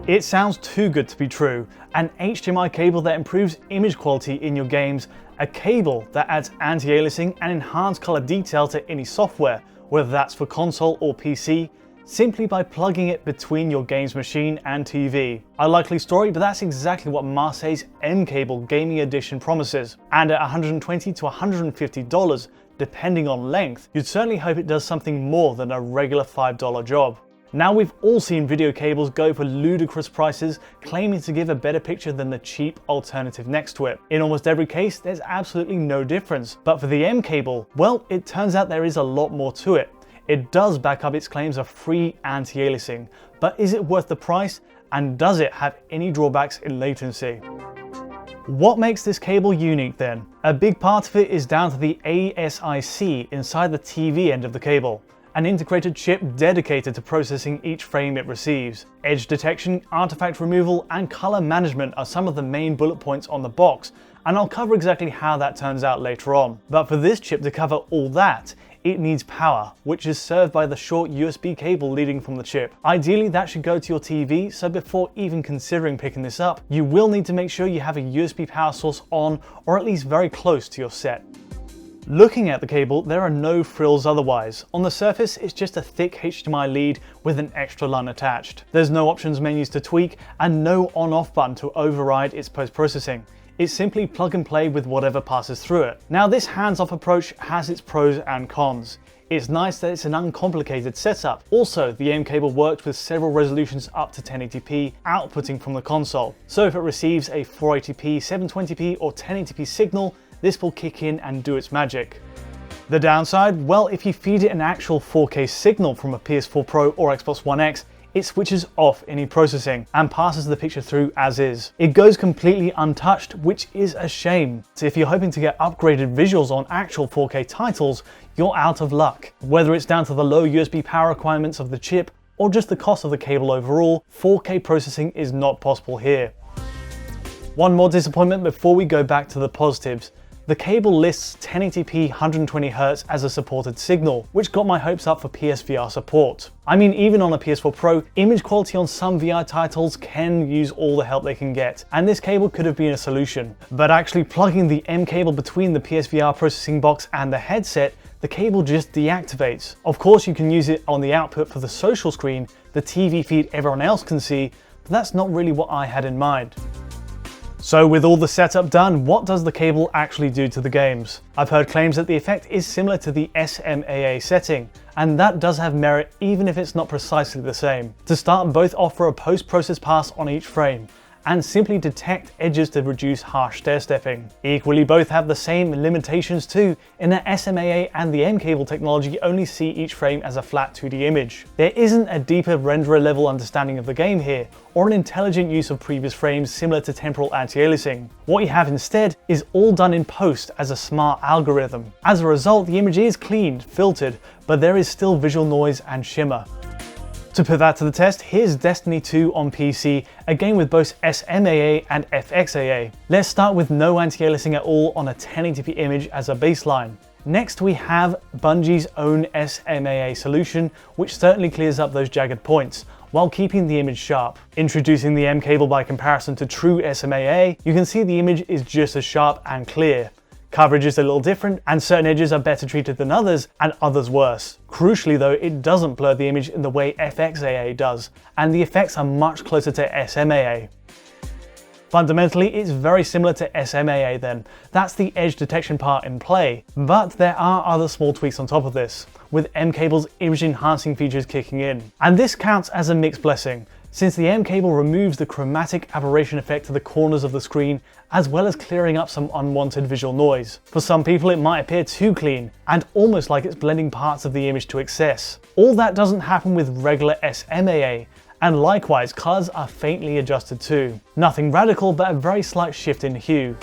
It sounds too good to be true. An HDMI cable that improves image quality in your games, a cable that adds anti-aliasing and enhanced color detail to any software, whether that's for console or PC, simply by plugging it between your game's machine and TV. A likely story, but that's exactly what Marseille's mCable Gaming Edition promises. And at $120 to $150, depending on length, you'd certainly hope it does something more than a regular $5 job. Now, we've all seen video cables go for ludicrous prices, claiming to give a better picture than the cheap alternative next to it. In almost every case, there's absolutely no difference. But for the mCable, well, it turns out there is a lot more to it. It does back up its claims of free anti-aliasing, but is it worth the price? And does it have any drawbacks in latency? What makes this cable unique then? A big part of it is down to the ASIC inside the TV end of the cable. An integrated chip dedicated to processing each frame it receives. Edge detection, artifact removal, and color management are some of the main bullet points on the box, and I'll cover exactly how that turns out later on. But for this chip to cover all that, it needs power, which is served by the short USB cable leading from the chip. Ideally, that should go to your TV, so before even considering picking this up, you will need to make sure you have a USB power source on, or at least very close to your set. Looking at the cable, there are no frills otherwise. On the surface, it's just a thick HDMI lead with an extra LUN attached. There's no options menus to tweak and no on-off button to override its post-processing. It's simply plug and play with whatever passes through it. Now, this hands-off approach has its pros and cons. It's nice that it's an uncomplicated setup. Also, the mCable works with several resolutions up to 1080p outputting from the console. So if it receives a 480p, 720p or 1080p signal, this will kick in and do its magic. The downside? Well, if you feed it an actual 4K signal from a PS4 Pro or Xbox One X, it switches off any processing and passes the picture through as is. It goes completely untouched, which is a shame. So if you're hoping to get upgraded visuals on actual 4K titles, you're out of luck. Whether it's down to the low USB power requirements of the chip or just the cost of the cable overall, 4K processing is not possible here. One more disappointment before we go back to the positives. The cable lists 1080p 120Hz as a supported signal, which got my hopes up for PSVR support. I mean, even on a PS4 Pro, image quality on some VR titles can use all the help they can get, and this cable could have been a solution. But actually plugging the mCable between the PSVR processing box and the headset, the cable just deactivates. Of course, you can use it on the output for the social screen, the TV feed everyone else can see, but that's not really what I had in mind. So with all the setup done, what does the cable actually do to the games? I've heard claims that the effect is similar to the SMAA setting, and that does have merit even if it's not precisely the same. To start, both offer a post-process pass on each frame, and simply detect edges to reduce harsh stair-stepping. Equally, both have the same limitations too, in that SMAA and the mCable technology only see each frame as a flat 2D image. There isn't a deeper renderer level understanding of the game here, or an intelligent use of previous frames similar to temporal anti-aliasing. What you have instead is all done in post as a smart algorithm. As a result, the image is cleaned, filtered, but there is still visual noise and shimmer. To put that to the test, here's Destiny 2 on PC, a game with both SMAA and FXAA. Let's start with no anti-aliasing at all on a 1080p image as a baseline. Next, we have Bungie's own SMAA solution, which certainly clears up those jagged points, while keeping the image sharp. Introducing the mCable by comparison to true SMAA, you can see the image is just as sharp and clear. Coverage is a little different, and certain edges are better treated than others, and others worse. Crucially though, it doesn't blur the image in the way FXAA does, and the effects are much closer to SMAA. Fundamentally, it's very similar to SMAA then. That's the edge detection part in play. But there are other small tweaks on top of this, with mCable's image enhancing features kicking in. And this counts as a mixed blessing, since the mCable removes the chromatic aberration effect to the corners of the screen, as well as clearing up some unwanted visual noise. For some people, it might appear too clean, and almost like it's blending parts of the image to excess. All that doesn't happen with regular SMAA, and likewise, colors are faintly adjusted too. Nothing radical, but a very slight shift in hue.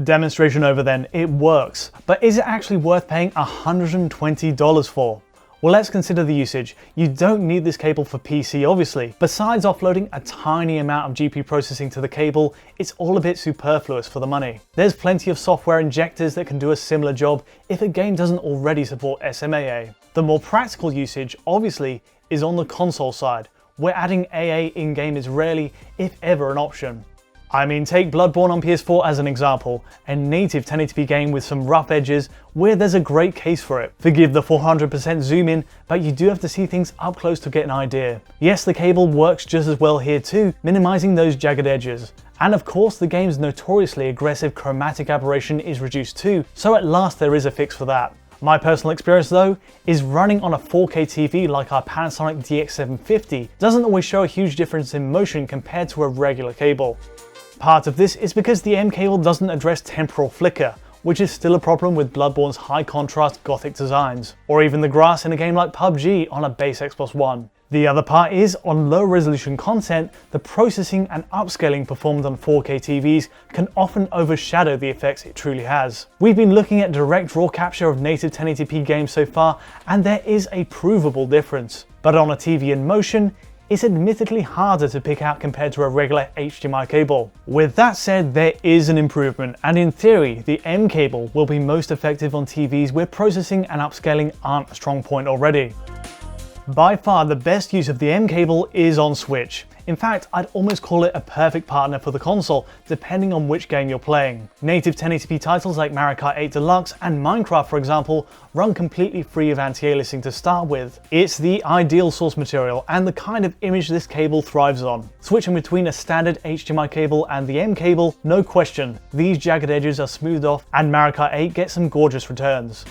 Demonstration over then, it works. But is it actually worth paying $120 for? Well, let's consider the usage. You don't need this cable for PC, obviously. Besides offloading a tiny amount of GPU processing to the cable, it's all a bit superfluous for the money. There's plenty of software injectors that can do a similar job if a game doesn't already support SMAA. The more practical usage, obviously, is on the console side, where adding AA in-game is rarely, if ever, an option. I mean, take Bloodborne on PS4 as an example, a native 1080p game with some rough edges where there's a great case for it. Forgive the 400% zoom in, but you do have to see things up close to get an idea. Yes, the cable works just as well here too, minimizing those jagged edges. And of course, the game's notoriously aggressive chromatic aberration is reduced too, so at last there is a fix for that. My personal experience though, is running on a 4K TV like our Panasonic DX750 doesn't always show a huge difference in motion compared to a regular cable. Part of this is because the mCable doesn't address temporal flicker, which is still a problem with Bloodborne's high contrast gothic designs, or even the grass in a game like PUBG on a base Xbox One. The other part is, on low resolution content, the processing and upscaling performed on 4K TVs can often overshadow the effects it truly has. We've been looking at direct raw capture of native 1080p games so far, and there is a provable difference. But on a TV in motion, it's admittedly harder to pick out compared to a regular HDMI cable. With that said, there is an improvement, and in theory, the mCable will be most effective on TVs where processing and upscaling aren't a strong point already. By far the best use of the mCable is on Switch. In fact, I'd almost call it a perfect partner for the console, depending on which game you're playing. Native 1080p titles like Mario Kart 8 Deluxe and Minecraft, for example, run completely free of anti-aliasing to start with. It's the ideal source material and the kind of image this cable thrives on. Switching between a standard HDMI cable and the mCable, no question, these jagged edges are smoothed off and Mario Kart 8 gets some gorgeous returns.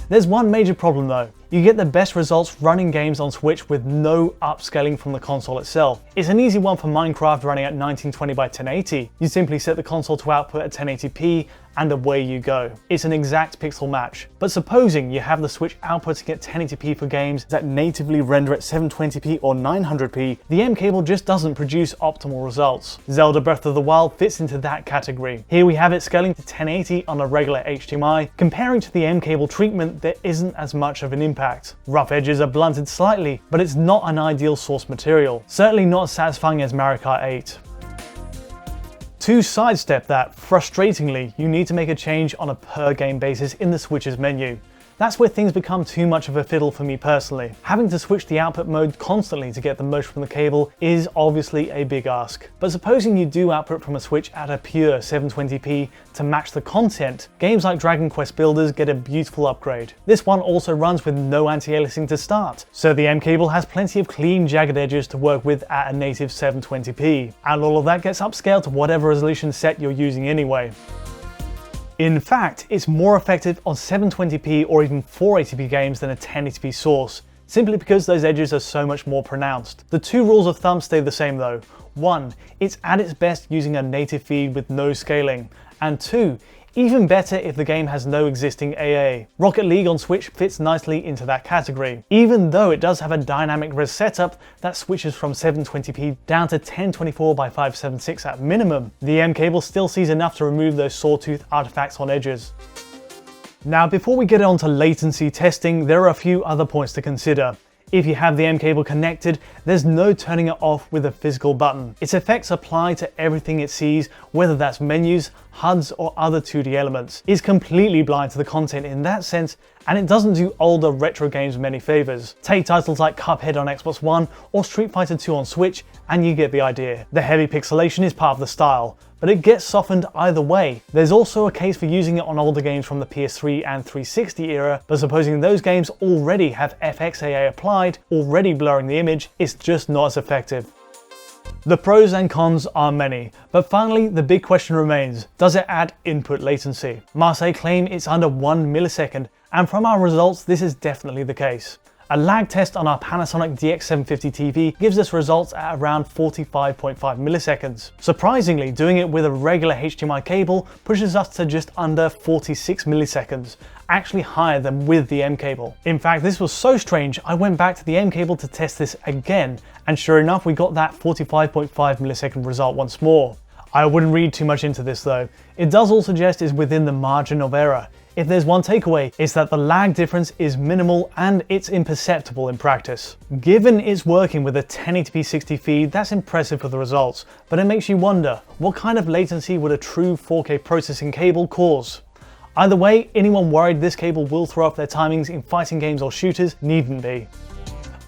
There's one major problem though. You get the best results running games on Switch with no upscaling from the console itself. It's an easy one for Minecraft running at 1920 by 1080. You simply set the console to output at 1080p and away you go. It's an exact pixel match. But supposing you have the Switch outputting at 1080p for games that natively render at 720p or 900p, the mCable just doesn't produce optimal results. Zelda Breath of the Wild fits into that category. Here we have it scaling to 1080 on a regular HDMI. Comparing to the mCable treatment, there isn't as much of an impact. Rough edges are blunted slightly, but it's not an ideal source material. Certainly not as satisfying as Mario Kart 8. To sidestep that, frustratingly, you need to make a change on a per game basis in the Switch's menu. That's where things become too much of a fiddle for me personally. Having to switch the output mode constantly to get the most from the cable is obviously a big ask. But supposing you do output from a Switch at a pure 720p to match the content, games like Dragon Quest Builders get a beautiful upgrade. This one also runs with no anti-aliasing to start, so the mCable has plenty of clean jagged edges to work with at a native 720p. And all of that gets upscaled to whatever resolution set you're using anyway. In fact, it's more effective on 720p or even 480p games than a 1080p source, simply because those edges are so much more pronounced. The two rules of thumb stay the same though. 1. It's at its best using a native feed with no scaling, and 2. Even better if the game has no existing AA. Rocket League on Switch fits nicely into that category, even though it does have a dynamic res setup that switches from 720p down to 1024 by 576 at minimum. The mCable still sees enough to remove those sawtooth artifacts on edges. Now, before we get on to latency testing, there are a few other points to consider. If you have the mCable connected, there's no turning it off with a physical button. Its effects apply to everything it sees, whether that's menus, HUDs, or other 2D elements. It's completely blind to the content in that sense, and it doesn't do older retro games many favors. Take titles like Cuphead on Xbox One or Street Fighter 2 on Switch, and you get the idea. The heavy pixelation is part of the style, but it gets softened either way. There's also a case for using it on older games from the PS3 and 360 era, but supposing those games already have FXAA applied, already blurring the image, it's just not as effective. The pros and cons are many, but finally the big question remains, does it add input latency? Marseille claim it's under 1 millisecond, and from our results this is definitely the case. A lag test on our Panasonic DX750 TV gives us results at around 45.5 milliseconds. Surprisingly, doing it with a regular HDMI cable pushes us to just under 46 milliseconds, actually higher than with the mCable. In fact, this was so strange, I went back to the mCable to test this again, and sure enough we got that 45.5 millisecond result once more. I wouldn't read too much into this though. It does all suggest it's within the margin of error. If there's one takeaway, it's that the lag difference is minimal and it's imperceptible in practice. Given it's working with a 1080p 60 feed, that's impressive for the results, but it makes you wonder, what kind of latency would a true 4K processing cable cause? Either way, anyone worried this cable will throw off their timings in fighting games or shooters needn't be.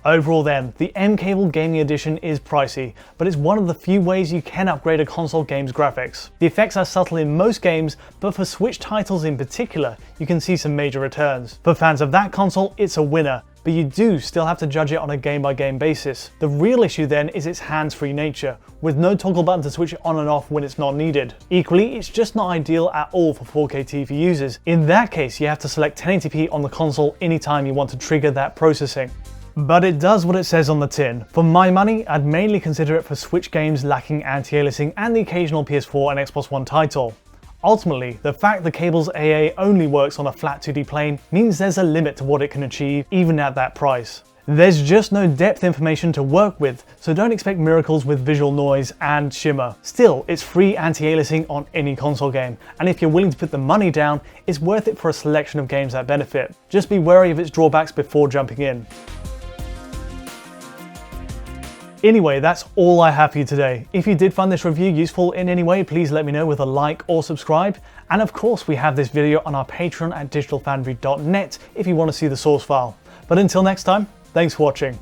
Overall then, the mCable Gaming Edition is pricey, but it's one of the few ways you can upgrade a console game's graphics. The effects are subtle in most games, but for Switch titles in particular, you can see some major returns. For fans of that console, it's a winner, but you do still have to judge it on a game-by-game basis. The real issue then is its hands-free nature, with no toggle button to switch it on and off when it's not needed. Equally, it's just not ideal at all for 4K TV users. In that case, you have to select 1080p on the console anytime you want to trigger that processing. But it does what it says on the tin. For my money, I'd mainly consider it for Switch games lacking anti-aliasing and the occasional PS4 and Xbox One title. Ultimately, the fact the cable's AA only works on a flat 2D plane means there's a limit to what it can achieve even at that price. There's just no depth information to work with, so don't expect miracles with visual noise and shimmer. Still, it's free anti-aliasing on any console game, and if you're willing to put the money down, it's worth it for a selection of games that benefit. Just be wary of its drawbacks before jumping in. Anyway, that's all I have for you today. If you did find this review useful in any way, please let me know with a like or subscribe. And of course, we have this video on our Patreon at digitalfoundry.net if you want to see the source file. But until next time, thanks for watching.